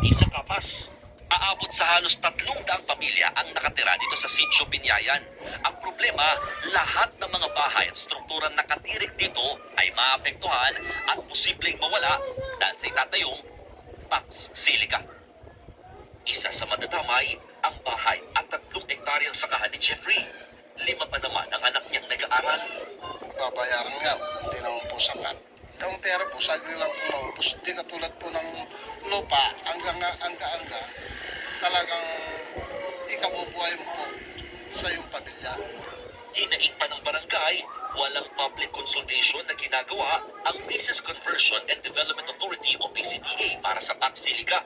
City sa Capas. Aabot sa halos 300 pamilya ang nakatira dito sa Sitio Binyayan. Ang problema, lahat ng mga bahay at strukturang nakatirik dito ay maapektuhan at posibleng mawala dahil sa itatayong Pax Silica. Isa sa madadamay, ang bahay at 3 hektaryang sakahan ni Jeffrey. 5 pa naman ang anak niyang nag-aaral. Babayaran nga, hindi naman po sapat. Ang pera po, sagli lang po maubos. Hindi katulad po ng lupa, hanggang talagang ikabubuhay mo po sa iyong pamilya. Hinaing pa ng barangay, walang public consultation na ginagawa ang Business Conversion and Development Authority o BCDA para sa Pax Silica.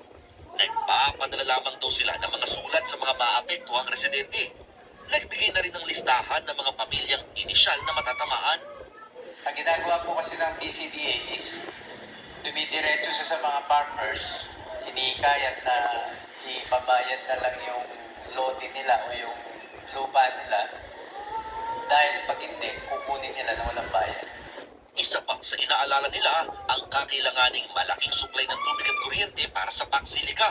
Nagpapadala lamang daw sila ng mga sulat sa mga maapektuhang residente. Nagbigay na rin ng listahan ng mga pamilyang inisyal na matatamaan. Ang ginagawa po kasi ng BCDA is dumidiretso siya sa mga farmers, hinihikayat na ipabayad na lang yung lote nila o yung lupa nila dahil pag hindi, kukunin nila na walang bayad. Isa pa sa inaalala nila ang kakailanganing malaking supply ng tubig at kuryente para sa Pax Silica.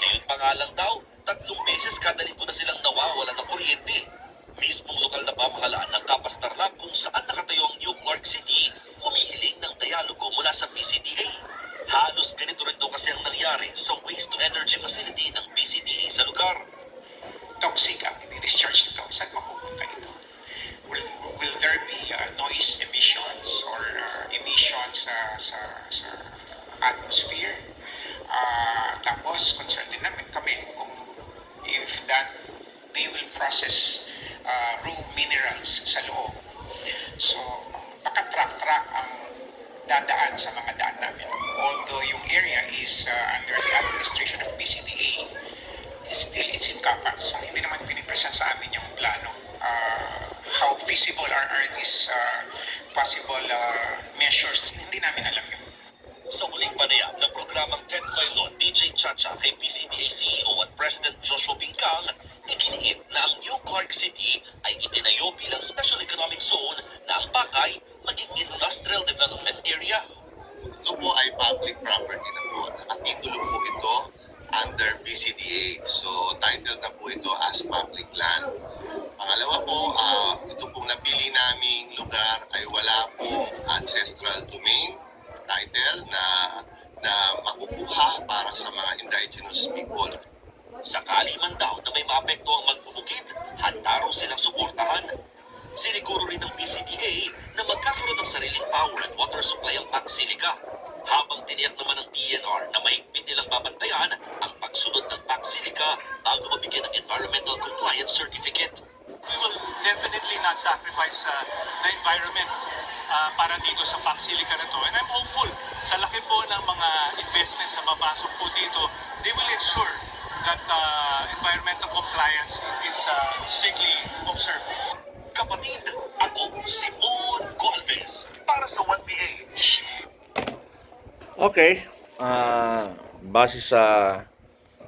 Ngayon pa nga lang daw, 3 beses kada linggo na silang nawawala ng kuryente. Mismong lokal na pamahalaan ng Capas Tarlac kung saan nakatayo ang New Clark City, humihiling ng dialogo mula sa BCDA. Halos ganito rin daw kasi ang nangyari sa waste to energy facility ng BCDA sa lugar. Toxic ang i-discharge nito. Saan mapupunta ito? Will there be noise emissions or emissions sa atmosphere? Tapos, concerned din namin kami kung if that they will process raw minerals sa loob. So, baka track ang dadaan sa mga daan namin. Although yung area is under the administration of BCDA, still it's in Capas. So, hindi naman pinipresent sa amin yung plano. How feasible are these possible measures? Hindi namin alam yun. Sa huling panayam ng programang Ted Filon, DJ Chacha kay PCDA CEO at President Joshua Bingkang, iginiit na ang New Clark City ay itinayo bilang Special Economic Zone na ang Pakay maging Industrial Development Area. Ito po ay public property na po. Nakatitulo po ito under BCDA. So, title na po ito as public land. Pangalawa po, ito pong napili naming lugar ay wala pong ancestral domain title na makukuha para sa mga indigenous people. Sakali man daw na may maapekto ang magbubukid, handa raw silang suportahan. Siniguro rin ng BCDA na magkakaroon ng sariling power and water supply ang Pax Silica. Habang tiniyak naman ng DNR na mahigpit nilang babantayan ang pagsunod ng Pax Silica bago mabigyan ng Environmental Compliance Certificate. We will definitely not sacrifice the environment para dito sa Pax Silica na to. And I'm hopeful sa laki po ng mga investments na mapasok po dito, they will ensure that environmental compliance is strictly observed. Kapatid, ako si Mon Golves para sa 1PH. Okay, base sa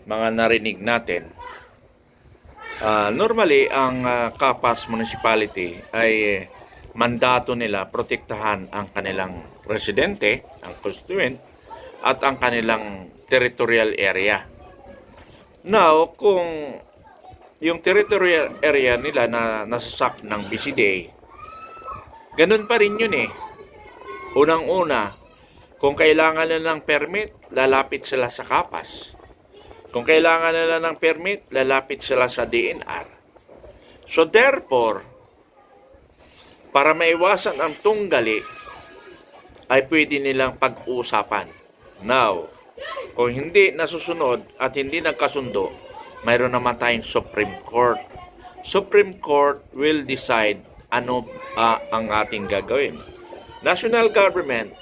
mga narinig natin, normally ang Capas Municipality ay mandato nila protektahan ang kanilang residente, ang constituent, at ang kanilang territorial area. Now, kung yung territorial area nila na nasasak ng BCDA, ganun pa rin yun eh. Unang-una, kung kailangan nila ng permit, lalapit sila sa Capas. Kung kailangan nila ng permit, lalapit sila sa DNR. So therefore, para maiwasan ang tunggali, ay pwede nilang pag-uusapan. Now, kung hindi nasusunod at hindi nagkasundo, mayroon naman tayong Supreme Court. Supreme Court will decide ano ang ating gagawin. National government,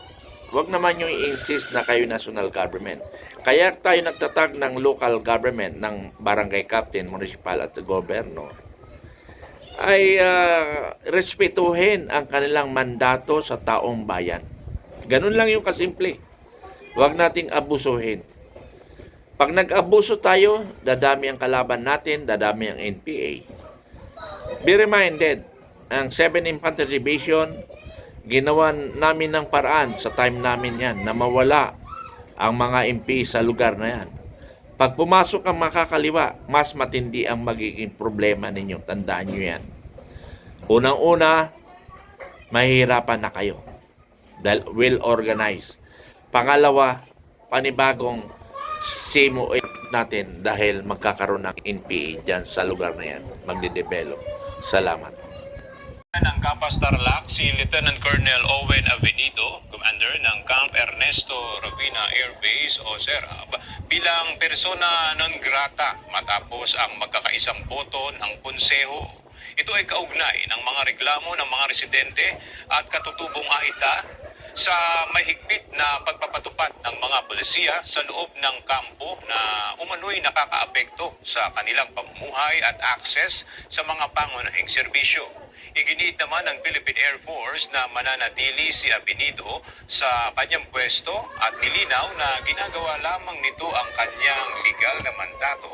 wag naman yung i-insist na kayo national government. Kaya tayo nagtatag ng local government, ng barangay captain, municipal at governor, ay respetuhin ang kanilang mandato sa taong bayan. Ganun lang yung kasimple. Huwag nating abusuhin. Pag nag-abuso tayo, dadami ang kalaban natin, dadami ang NPA. Be reminded, ang 7 Infantry Division, ginawa namin ng paraan sa time namin yan na mawala ang mga MP sa lugar na yan. Pag pumasok ang makakaliwa, mas matindi ang magiging problema ninyo. Tandaan nyo yan. Unang-una, mahihirapan na kayo. Dahil well organized. Pangalawa, panibagong CMOA natin dahil magkakaroon ng NPA dyan sa lugar na yan. Magde-develop. Salamat. Ng Kapas Tarlac, si Lieutenant Colonel Owen Avenido, Commander ng Camp Ernesto Ravina Air Base o SERAB, bilang persona non grata matapos ang magkakaisang boto ng konseho. Ito ay kaugnay ng mga reklamo ng mga residente at katutubong aita sa mahigpit na pagpapatupad ng mga polisiya sa loob ng kampo na umano'y nakakaapekto sa kanilang pamumuhay at access sa mga pangunahing serbisyo. Iginiit naman ng Philippine Air Force na mananatili si Avenido sa kanyang pwesto at nilinaw na ginagawa lamang nito ang kanyang legal na mandato.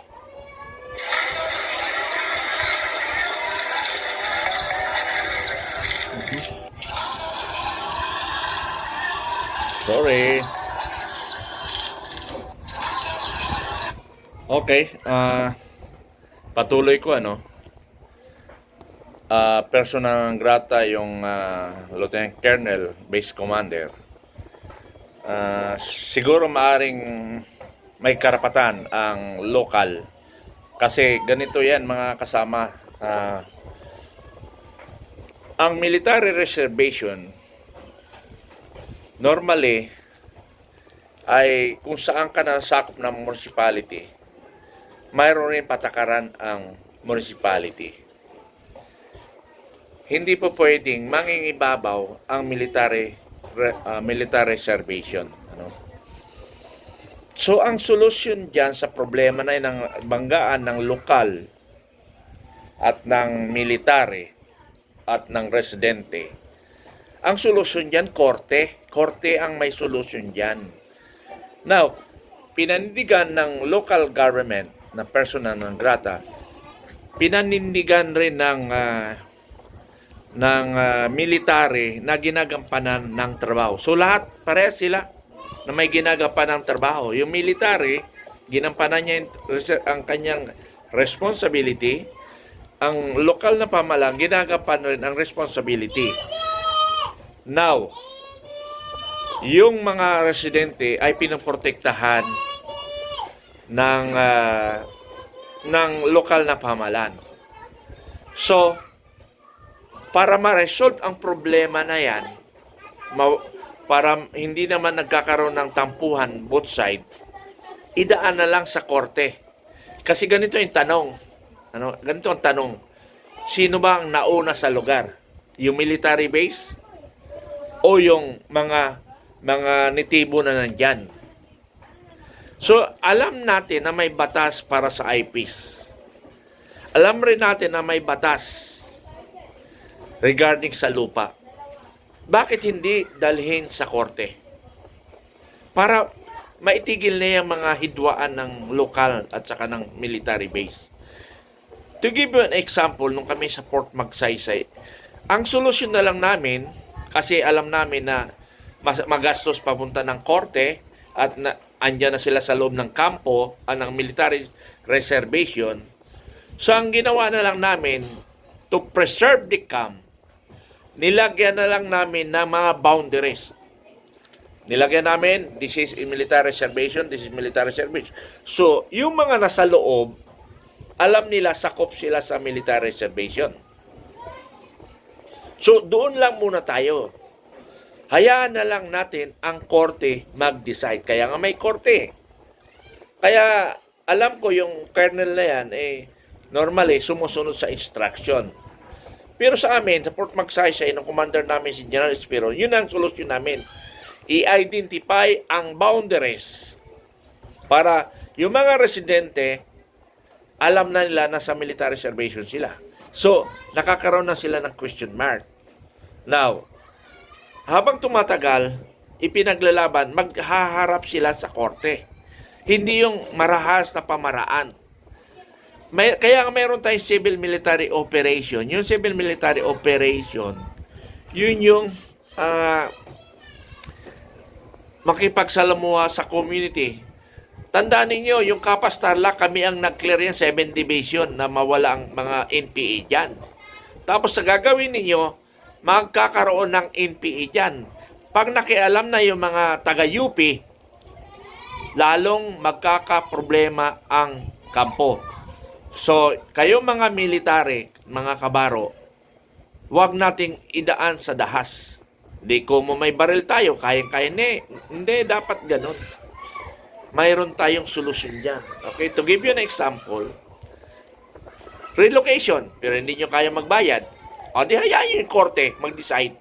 Sorry. Okay, patuloy ko persona non grata yung Lieutenant Colonel Base Commander. Siguro maaring may karapatan ang local kasi ganito yan mga kasama. Ang military reservation normally ay kung saan ka nasakop ng municipality, mayroon rin patakaran ang municipality. Hindi po pwedeng mangingibabaw ang military reservation. So ang solusyon diyan sa problema na ng banggaan ng lokal at ng military at ng residente, ang solusyon diyan korte. Korte ang may solusyon diyan. Now, pinanindigan ng local government na persona non grata, pinanindigan rin ng military na ginagampanan ng trabaho. So lahat parehas sila na may ginagampanan ng trabaho. Yung military, ginampanan niya ang kanyang responsibility. Ang lokal na pamalang, ginagampanan rin ang responsibility. Now, yung mga residente ay pinoprotektahan ng lokal na pamalan. So, para ma-resolve ang problema na yan, para hindi naman nagkakaroon ng tampuhan both side, idaan na lang sa korte. Kasi ganito yung tanong. Ganito ang tanong. Sino ba ang nauna sa lugar? Yung military base? O yung mga nitibo na nandyan? So, alam natin na may batas para sa IPs. Alam rin natin na may batas regarding sa lupa. Bakit hindi dalhin sa korte? Para maitigil na yung mga hidwaan ng lokal at saka ng military base. To give you an example, nung kami sa Port Magsaysay, ang solusyon na lang namin, kasi alam namin na magastos papunta ng korte at andyan na sila sa loob ng kampo ng military reservation. So ang ginawa na lang namin to preserve the camp, nilagyan na lang namin ng mga boundaries. Nilagyan namin, this is a military reservation, this is military reservation. So yung mga nasa loob, alam nila sakop sila sa military reservation. So doon lang muna tayo. Hayaan na lang natin ang korte mag-decide. Kaya nga may korte. Kaya alam ko yung colonel na yan, normally sumusunod sa instruction. Pero sa amin, sa Port Magsaysay, ng commander namin si General Espiro, yun ang solusyon namin. I-identify ang boundaries para yung mga residente, alam na nila na sa military reservation sila. So, nakakaroon na sila ng question mark. Now, habang tumatagal, ipinaglalaban, maghaharap sila sa korte. Hindi yung marahas na pamaraan. Kaya mayroon tayong civil military operation. Yung civil military operation, yun yung makipagsalamuha sa community Tandaan ninyo, yung Kapas Tarlac, kami ang nag-clear yan 7 division na mawala ang mga NPA dyan. Tapos sa gagawin ninyo, magkakaroon ng NPA dyan. Pag nakialam na yung mga taga-UP, lalong magkakaproblema ang kampo. So, kayo mga military, mga kabaro, huwag nating idaan sa dahas. Hindi kung may baril tayo, kayang-kaya. Hindi, dapat ganun. Mayroon tayong solusyon dyan. Okay, to give you an example, relocation, pero hindi nyo kaya magbayad. O, di hayaan yung korte mag-decide.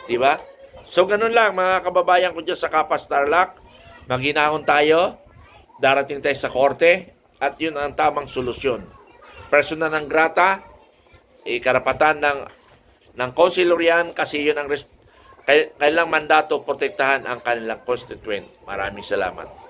Di ba? So, ganun lang, mga kababayan ko dyan sa Kapas Tarlac. Maghinahon tayo, darating tayo sa korte, at yun ang tamang solusyon. Persona non grata, karapatan ng konsilor yan, kasi yun ang kailang mandato protektahan ang kanilang constituent. Maraming salamat.